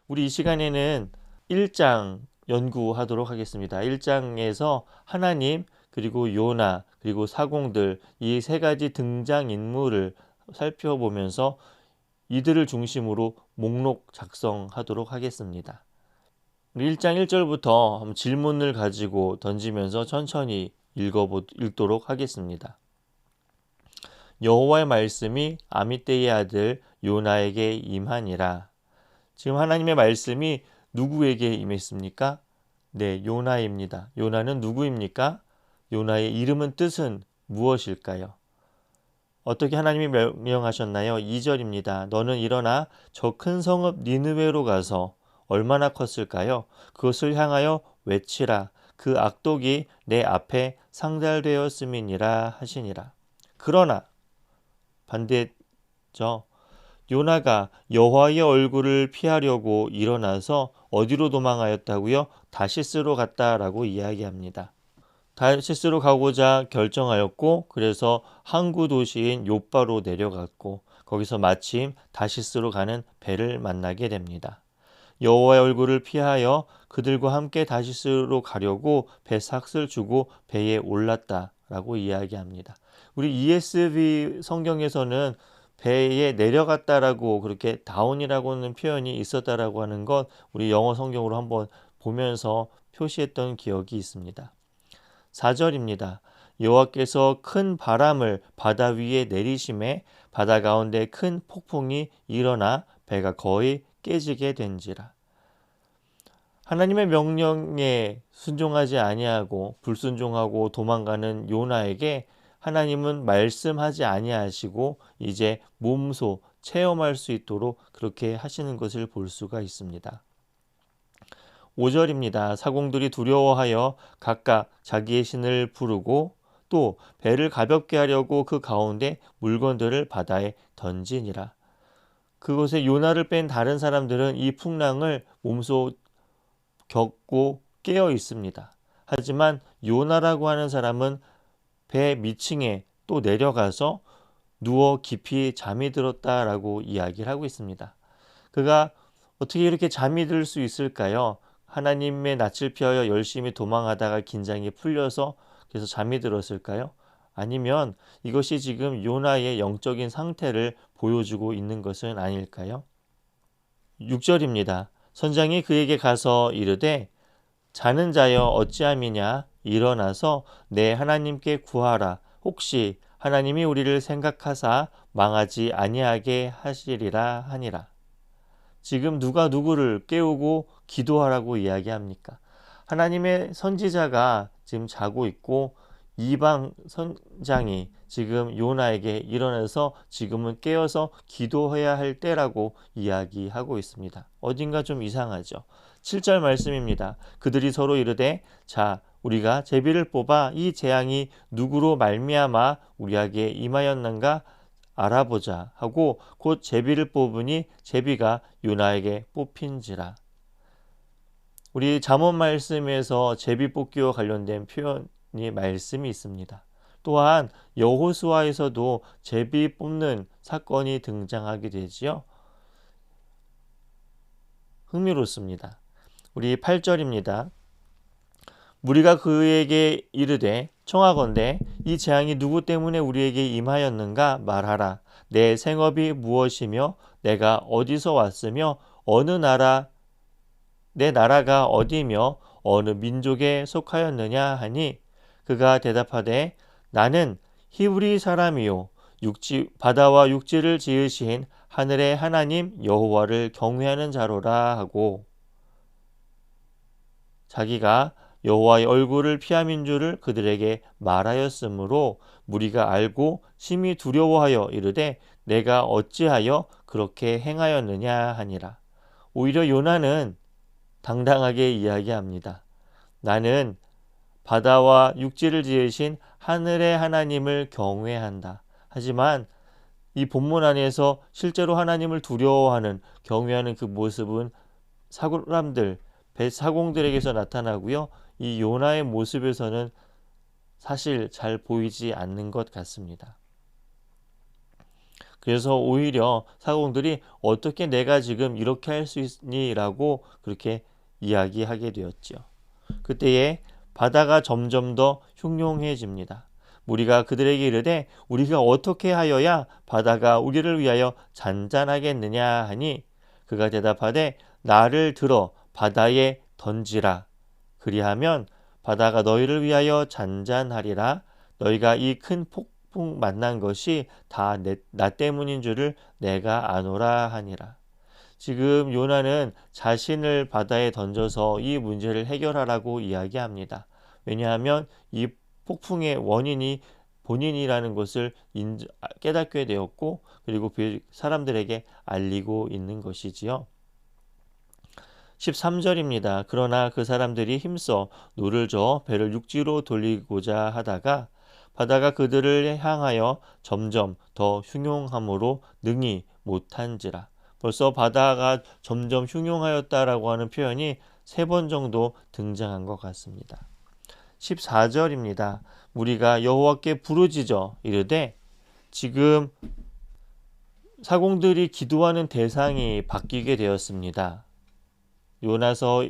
우리 이 시간에는 1장 연구하도록 하겠습니다. 1장에서 하나님 그리고 요나 그리고 사공들 이 세 가지 등장인물을 살펴보면서 이들을 중심으로 목록 작성하도록 하겠습니다. 1장 1절부터 한번 질문을 가지고 던지면서 천천히 읽도록 하겠습니다. 여호와의 말씀이 아미떼의 아들 요나에게 임하니라. 지금 하나님의 말씀이 누구에게 임했습니까? 네, 요나입니다. 요나는 누구입니까? 요나의 이름은 뜻은 무엇일까요? 어떻게 하나님이 명령하셨나요? 2절입니다. 너는 일어나 저 큰 성읍 니느웨로 가서 얼마나 컸을까요? 그것을 향하여 외치라. 그 악독이 내 앞에 상달되었음이니라 하시니라. 그러나 반대죠. 요나가 여호와의 얼굴을 피하려고 일어나서 어디로 도망하였다고요? 다시스로 갔다라고 이야기합니다. 다시스로 가고자 결정하였고 그래서 항구 도시인 요바로 내려갔고 거기서 마침 다시스로 가는 배를 만나게 됩니다. 여호와의 얼굴을 피하여 그들과 함께 다시스로 가려고 배 삭슬 주고 배에 올랐다라고 이야기합니다. 우리 ESV 성경에서는 배에 내려갔다라고 그렇게 다운이라고 하는 표현이 있었다라고 하는 것 우리 영어 성경으로 한번 보면서 표시했던 기억이 있습니다. 4절입니다. 여호와께서 큰 바람을 바다 위에 내리심에 바다 가운데 큰 폭풍이 일어나 배가 거의 깨지게 된지라. 하나님의 명령에 순종하지 아니하고 불순종하고 도망가는 요나에게 하나님은 말씀하지 아니하시고 이제 몸소 체험할 수 있도록 그렇게 하시는 것을 볼 수가 있습니다. 5절입니다. 사공들이 두려워하여 각각 자기의 신을 부르고 또 배를 가볍게 하려고 그 가운데 물건들을 바다에 던지니라. 그곳에 요나를 뺀 다른 사람들은 이 풍랑을 몸소 겪고 깨어 있습니다. 하지만 요나라고 하는 사람은 배 밑층에 또 내려가서 누워 깊이 잠이 들었다라고 이야기를 하고 있습니다. 그가 어떻게 이렇게 잠이 들 수 있을까요? 하나님의 낯을 피하여 열심히 도망하다가 긴장이 풀려서 그래서 잠이 들었을까요? 아니면 이것이 지금 요나의 영적인 상태를 보여주고 있는 것은 아닐까요? 6절입니다. 선장이 그에게 가서 이르되 자는 자여 어찌함이냐 일어나서 내 하나님께 구하라. 혹시 하나님이 우리를 생각하사 망하지 아니하게 하시리라 하니라. 지금 누가 누구를 깨우고 기도하라고 이야기합니까? 하나님의 선지자가 지금 자고 있고 이방 선장이 지금 요나에게 일어나서 지금은 깨어서 기도해야 할 때라고 이야기하고 있습니다. 어딘가 좀 이상하죠. 7절 말씀입니다. 그들이 서로 이르되 자 우리가 제비를 뽑아 이 재앙이 누구로 말미암아 우리에게 임하였는가 알아보자 하고 곧 제비를 뽑으니 제비가 요나에게 뽑힌지라. 우리 잠언 말씀에서 제비 뽑기와 관련된 표현이 말씀이 있습니다. 또한 여호수아에서도 제비 뽑는 사건이 등장하게 되지요. 흥미롭습니다. 우리 8절입니다. 무리가 그에게 이르되 청하건대 이 재앙이 누구 때문에 우리에게 임하였는가 말하라. 내 생업이 무엇이며 내가 어디서 왔으며 어느 나라 내 나라가 어디며 어느 민족에 속하였느냐 하니 그가 대답하되 나는 히브리 사람이요 바다와 육지를 지으신 하늘의 하나님 여호와를 경외하는 자로라 하고 자기가 여호와의 얼굴을 피함인 줄을 그들에게 말하였으므로 무리가 알고 심히 두려워하여 이르되 내가 어찌하여 그렇게 행하였느냐 하니라. 오히려 요나는 당당하게 이야기합니다. 나는 바다와 육지를 지으신 하늘의 하나님을 경외한다. 하지만 이 본문 안에서 실제로 하나님을 두려워하는 경외하는 그 모습은 사람들, 사공들에게서 나타나고요. 이 요나의 모습에서는 사실 잘 보이지 않는 것 같습니다. 그래서 오히려 사공들이 어떻게 내가 지금 이렇게 할 수 있니? 라고 그렇게 이야기하게 되었지요. 그때에 바다가 점점 더 흉흉해집니다. 무리가 그들에게 이르되 우리가 어떻게 하여야 바다가 우리를 위하여 잔잔하겠느냐 하니 그가 대답하되 나를 들어 바다에 던지라. 그리하면 바다가 너희를 위하여 잔잔하리라. 너희가 이 큰 폭풍 만난 것이 다 나 때문인 줄을 내가 아노라 하니라. 지금 요나는 자신을 바다에 던져서 이 문제를 해결하라고 이야기합니다. 왜냐하면 이 폭풍의 원인이 본인이라는 것을 깨닫게 되었고 그리고 사람들에게 알리고 있는 것이지요. 13절입니다. 그러나 그 사람들이 힘써 노를 저어 배를 육지로 돌리고자 하다가 바다가 그들을 향하여 점점 더 흉흉함으로 능히 못한지라. 벌써 바다가 점점 흉흉하였다라고 하는 표현이 3번 정도 등장한 것 같습니다. 14절입니다. 무리가 여호와께 부르짖어 이르되 지금 사공들이 기도하는 대상이 바뀌게 되었습니다. 요나서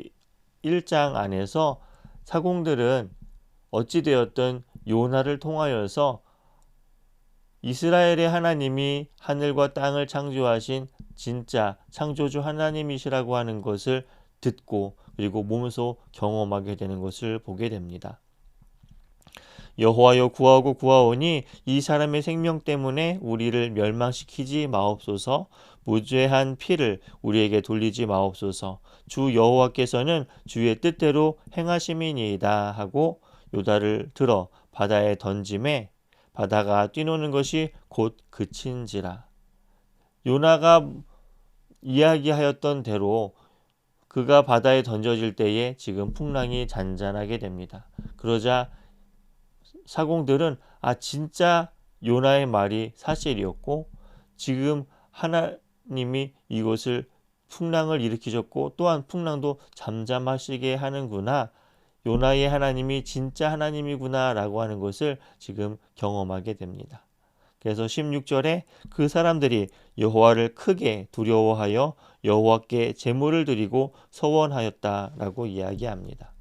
1장 안에서 사공들은 어찌되었든 요나를 통하여서 이스라엘의 하나님이 하늘과 땅을 창조하신 진짜 창조주 하나님이시라고 하는 것을 듣고 그리고 몸소 경험하게 되는 것을 보게 됩니다. 여호와여 구하고 구하오니 이 사람의 생명 때문에 우리를 멸망시키지 마옵소서. 무죄한 피를 우리에게 돌리지 마옵소서. 주 여호와께서는 주의 뜻대로 행하심이니이다 하고 요다를 들어 바다에 던짐에 바다가 뛰노는 것이 곧 그친지라. 요나가 이야기하였던 대로 그가 바다에 던져질 때에 지금 풍랑이 잔잔하게 됩니다. 그러자 사공들은 진짜 요나의 말이 사실이었고 지금 하나님이 이것을 풍랑을 일으키셨고 또한 풍랑도 잠잠하시게 하는구나. 요나의 하나님이 진짜 하나님이구나 라고 하는 것을 지금 경험하게 됩니다. 그래서 16절에 그 사람들이 여호와를 크게 두려워하여 여호와께 제물을 드리고 서원하였다라고 이야기합니다.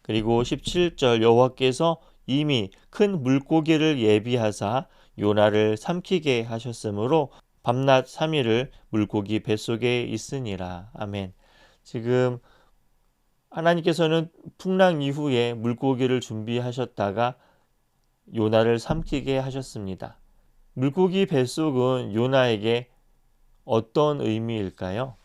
그리고 17절 여호와께서 이미 큰 물고기를 예비하사 요나를 삼키게 하셨으므로 밤낮 3일을 물고기 뱃속에 있으니라. 아멘. 지금 하나님께서는 풍랑 이후에 물고기를 준비하셨다가 요나를 삼키게 하셨습니다. 물고기 뱃속은 요나에게 어떤 의미일까요?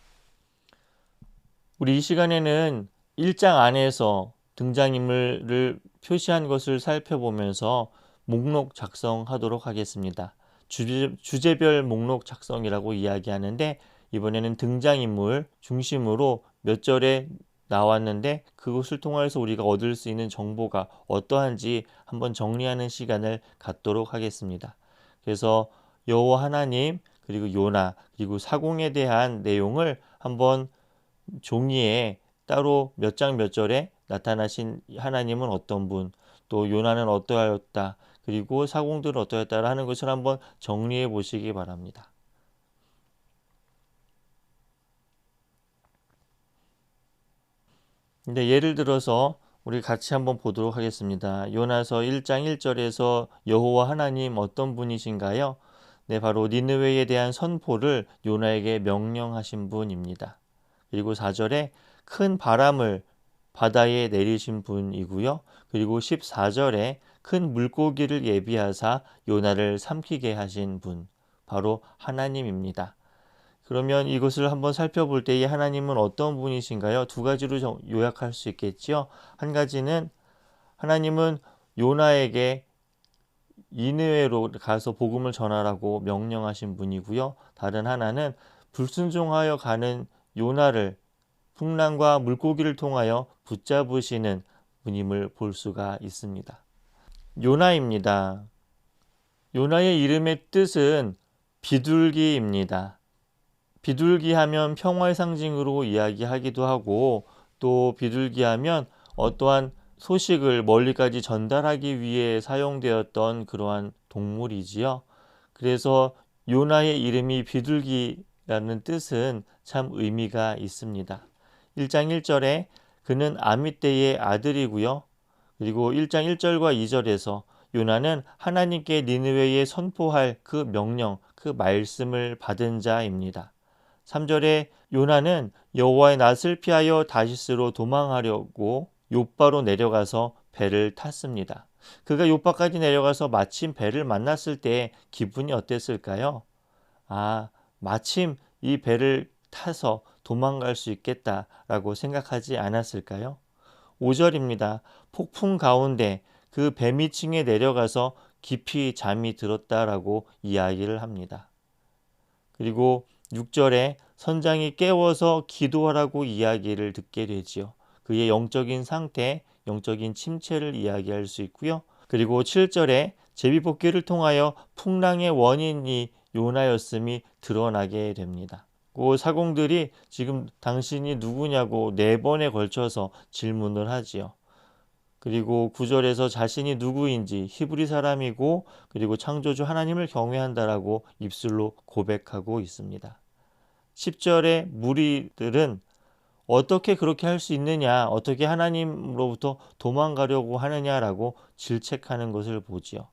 우리 이 시간에는 1장 안에서 등장인물을 표시한 것을 살펴보면서 목록 작성하도록 하겠습니다. 주제별 목록 작성이라고 이야기하는데 이번에는 등장인물 중심으로 몇 절에 나왔는데 그것을 통해서 우리가 얻을 수 있는 정보가 어떠한지 한번 정리하는 시간을 갖도록 하겠습니다. 그래서 여호와 하나님 그리고 요나 그리고 사공에 대한 내용을 한번 종이에 따로 몇 장 몇 절에 나타나신 하나님은 어떤 분, 또 요나는 어떠하였다, 그리고 사공들은 어떠했다 하는 것을 한번 정리해 보시기 바랍니다. 근데 예를 들어서 우리 같이 한번 보도록 하겠습니다. 요나서 1장 1절에서 여호와 하나님 어떤 분이신가요? 네, 바로 니느웨에 대한 선포를 요나에게 명령하신 분입니다. 그리고 4절에 큰 바람을 바다에 내리신 분이고요. 그리고 14절에 큰 물고기를 예비하사 요나를 삼키게 하신 분, 바로 하나님입니다. 그러면 이것을 한번 살펴볼 때에 하나님은 어떤 분이신가요? 두 가지로 요약할 수 있겠죠. 한 가지는 하나님은 요나에게 니느웨로 가서 복음을 전하라고 명령하신 분이고요. 다른 하나는 불순종하여 가는 요나를 풍랑과 물고기를 통하여 붙잡으시는 분임을 볼 수가 있습니다. 요나입니다. 요나의 이름의 뜻은 비둘기입니다. 비둘기 하면 평화의 상징으로 이야기하기도 하고 또 비둘기 하면 어떠한 소식을 멀리까지 전달하기 위해 사용되었던 그러한 동물이지요. 그래서 요나의 이름이 비둘기라는 뜻은 참 의미가 있습니다. 1장 1절에 그는 아미떼의 아들이고요. 그리고 1장 1절과 2절에서 요나는 하나님께 니느웨에 선포할 그 명령, 그 말씀을 받은 자입니다. 3절에 요나는 여호와의 낯을 피하여 다시스로 도망하려고 욥바로 내려가서 배를 탔습니다. 그가 욥바까지 내려가서 마침 배를 만났을 때 기분이 어땠을까요? 마침 이 배를 타서 도망갈 수 있겠다라고 생각하지 않았을까요? 5절입니다. 폭풍 가운데 그 배 밑층에 내려가서 깊이 잠이 들었다라고 이야기를 합니다. 그리고 6절에 선장이 깨워서 기도하라고 이야기를 듣게 되지요. 그의 영적인 상태, 영적인 침체를 이야기할 수 있고요. 그리고 7절에 제비뽑기를 통하여 풍랑의 원인이 요나였음이 드러나게 됩니다. 그 사공들이 지금 당신이 누구냐고 4번에 걸쳐서 질문을 하지요. 그리고 9절에서 자신이 누구인지 히브리 사람이고 그리고 창조주 하나님을 경외한다라고 입술로 고백하고 있습니다. 10절에 무리들은 어떻게 그렇게 할 수 있느냐, 어떻게 하나님으로부터 도망가려고 하느냐라고 질책하는 것을 보지요.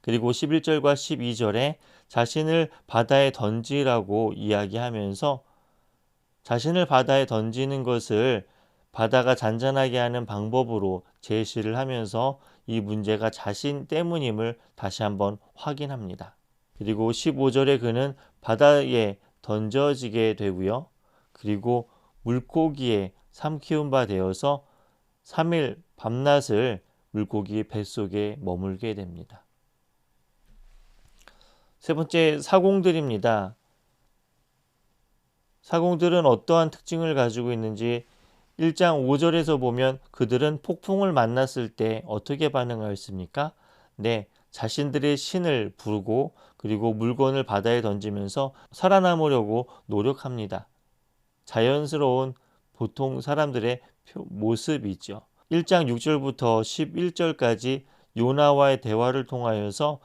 그리고 11절과 12절에 자신을 바다에 던지라고 이야기하면서 자신을 바다에 던지는 것을 바다가 잔잔하게 하는 방법으로 제시를 하면서 이 문제가 자신 때문임을 다시 한번 확인합니다. 그리고 15절에 그는 바다에 던져지게 되고요. 그리고 물고기에 삼키운 바 되어서 3일 밤낮을 물고기 뱃속에 머물게 됩니다. 세 번째, 사공들입니다. 사공들은 어떠한 특징을 가지고 있는지 1장 5절에서 보면 그들은 폭풍을 만났을 때 어떻게 반응하였습니까? 네, 자신들의 신을 부르고 그리고 물건을 바다에 던지면서 살아남으려고 노력합니다. 자연스러운 보통 사람들의 모습이죠. 1장 6절부터 11절까지 요나와의 대화를 통하여서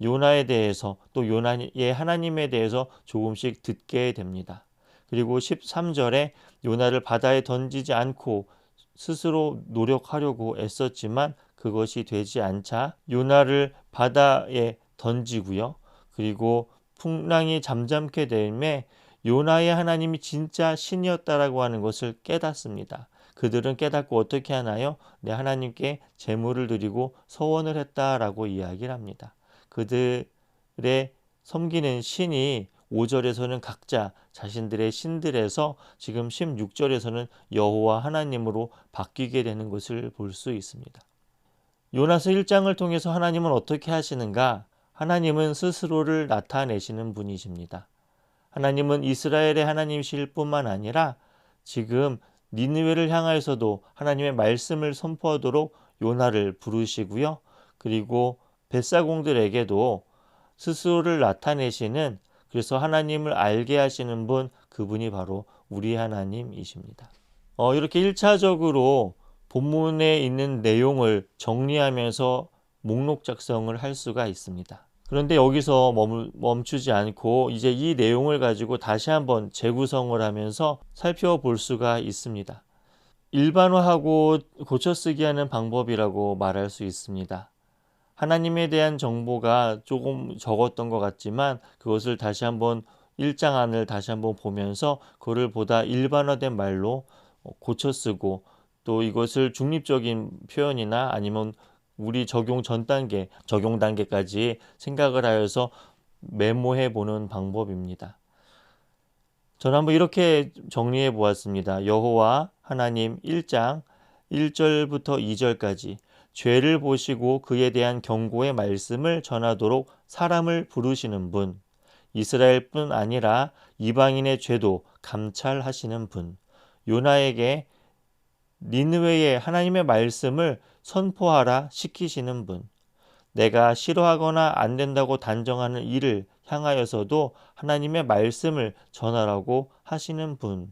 요나에 대해서 또 요나의 하나님에 대해서 조금씩 듣게 됩니다. 그리고 13절에 요나를 바다에 던지지 않고 스스로 노력하려고 애썼지만 그것이 되지 않자 요나를 바다에 던지고요. 그리고 풍랑이 잠잠게 되매 요나의 하나님이 진짜 신이었다라고 하는 것을 깨닫습니다. 그들은 깨닫고 어떻게 하나요? 내 하나님께 제물을 드리고 서원을 했다라고 이야기를 합니다. 그들의 섬기는 신이 5절에서는 각자 자신들의 신들에서 지금 16절에서는 여호와 하나님으로 바뀌게 되는 것을 볼 수 있습니다. 요나서 1장을 통해서 하나님은 어떻게 하시는가? 하나님은 스스로를 나타내시는 분이십니다. 하나님은 이스라엘의 하나님이실 뿐만 아니라 지금 니느웨를 향하여서도 하나님의 말씀을 선포하도록 요나를 부르시고요. 그리고 벳사공들에게도 스스로를 나타내시는, 그래서 하나님을 알게 하시는 분, 그분이 바로 우리 하나님이십니다. 이렇게 1차적으로 본문에 있는 내용을 정리하면서 목록 작성을 할 수가 있습니다. 그런데 여기서 멈추지 않고 이제 이 내용을 가지고 다시 한번 재구성을 하면서 살펴볼 수가 있습니다. 일반화하고 고쳐쓰기 하는 방법이라고 말할 수 있습니다. 하나님에 대한 정보가 조금 적었던 것 같지만 그것을 다시 한번 1장 안을 다시 한번 보면서 그를 보다 일반화된 말로 고쳐 쓰고 또 이것을 중립적인 표현이나 아니면 우리 적용 전 단계, 적용 단계까지 생각을 하여서 메모해 보는 방법입니다. 저는 한번 이렇게 정리해 보았습니다. 여호와 하나님 1장 1절부터 2절까지 죄를 보시고 그에 대한 경고의 말씀을 전하도록 사람을 부르시는 분, 이스라엘뿐 아니라 이방인의 죄도 감찰하시는 분, 요나에게 니느웨의 하나님의 말씀을 선포하라 시키시는 분, 내가 싫어하거나 안 된다고 단정하는 일을 향하여서도 하나님의 말씀을 전하라고 하시는 분.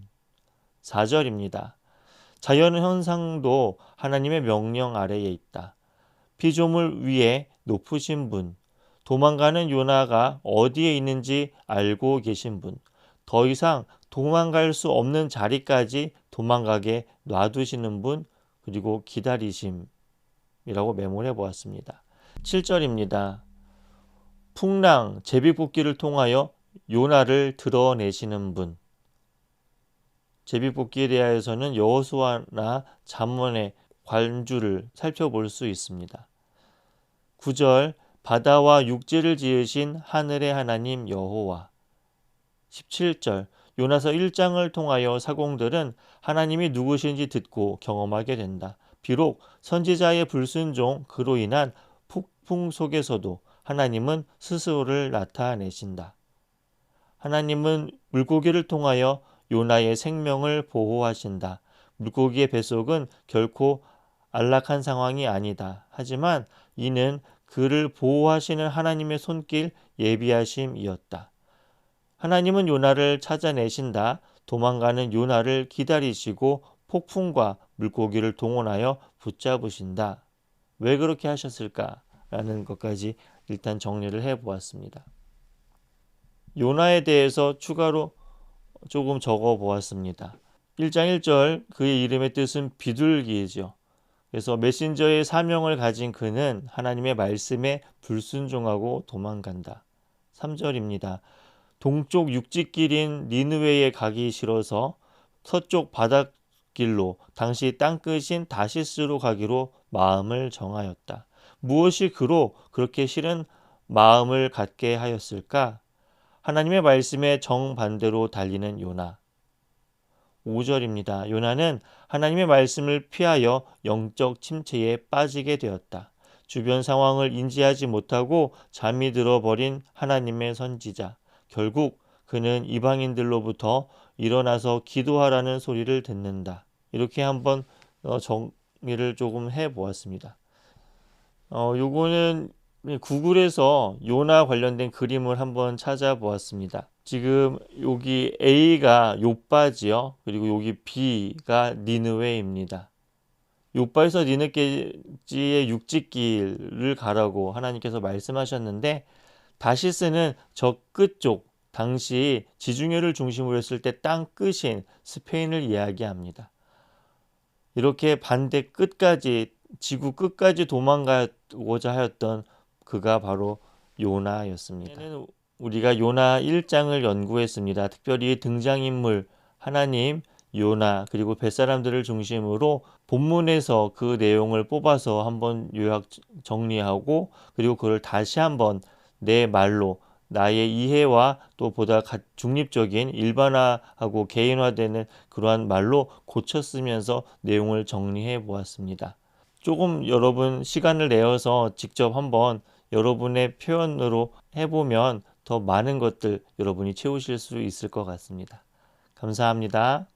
4절입니다. 자연 현상도 하나님의 명령 아래에 있다. 피조물 위에 높으신 분, 도망가는 요나가 어디에 있는지 알고 계신 분, 더 이상 도망갈 수 없는 자리까지 도망가게 놔두시는 분, 그리고 기다리심이라고 메모를 해보았습니다. 7절입니다. 풍랑, 제비뽑기를 통하여 요나를 드러내시는 분. 제비뽑기에 대하여서는 여호수아나 잠언의 관주를 살펴볼 수 있습니다. 9절, 바다와 육지를 지으신 하늘의 하나님 여호와. 17절, 요나서 1장을 통하여 사공들은 하나님이 누구신지 듣고 경험하게 된다. 비록 선지자의 불순종, 그로 인한 폭풍 속에서도 하나님은 스스로를 나타내신다. 하나님은 물고기를 통하여 요나의 생명을 보호하신다. 물고기의 뱃속은 결코 안락한 상황이 아니다. 하지만 이는 그를 보호하시는 하나님의 손길 예비하심이었다. 하나님은 요나를 찾아내신다. 도망가는 요나를 기다리시고 폭풍과 물고기를 동원하여 붙잡으신다. 왜 그렇게 하셨을까라는 것까지 일단 정리를 해보았습니다. 요나에 대해서 추가로 조금 적어 보았습니다. 1장 1절, 그의 이름의 뜻은 비둘기이죠. 그래서 메신저의 사명을 가진 그는 하나님의 말씀에 불순종하고 도망간다. 3절입니다. 동쪽 육지길인 니느웨에 가기 싫어서 서쪽 바닷길로, 당시 땅끝인 다시스로 가기로 마음을 정하였다. 무엇이 그로 그렇게 싫은 마음을 갖게 하였을까? 하나님의 말씀에 정반대로 달리는 요나. 5절입니다. 요나는 하나님의 말씀을 피하여 영적 침체에 빠지게 되었다. 주변 상황을 인지하지 못하고 잠이 들어버린 하나님의 선지자. 결국 그는 이방인들로부터 일어나서 기도하라는 소리를 듣는다. 이렇게 한번 정리를 조금 해보았습니다. 요거는 구글에서 요나 관련된 그림을 한번 찾아보았습니다. 지금 여기 A가 욥바지요. 그리고 여기 B가 니느웨입니다. 욥바에서 니느께지의 육지길을 가라고 하나님께서 말씀하셨는데, 다시스는 저 끝쪽, 당시 지중해를 중심으로 했을 때 땅 끝인 스페인을 이야기합니다. 이렇게 반대 끝까지, 지구 끝까지 도망가고자 하였던 그가 바로 요나였습니다. 우리가 요나 1장을 연구했습니다. 특별히 등장인물 하나님, 요나, 그리고 뱃사람들을 중심으로 본문에서 그 내용을 뽑아서 한번 요약 정리하고, 그리고 그걸 다시 한번 내 말로 나의 이해와 또 보다 중립적인 일반화하고 개인화되는 그러한 말로 고쳐 쓰면서 내용을 정리해 보았습니다. 조금 여러분 시간을 내어서 직접 한번 여러분의 표현으로 해보면 더 많은 것들 여러분이 채우실 수 있을 것 같습니다. 감사합니다.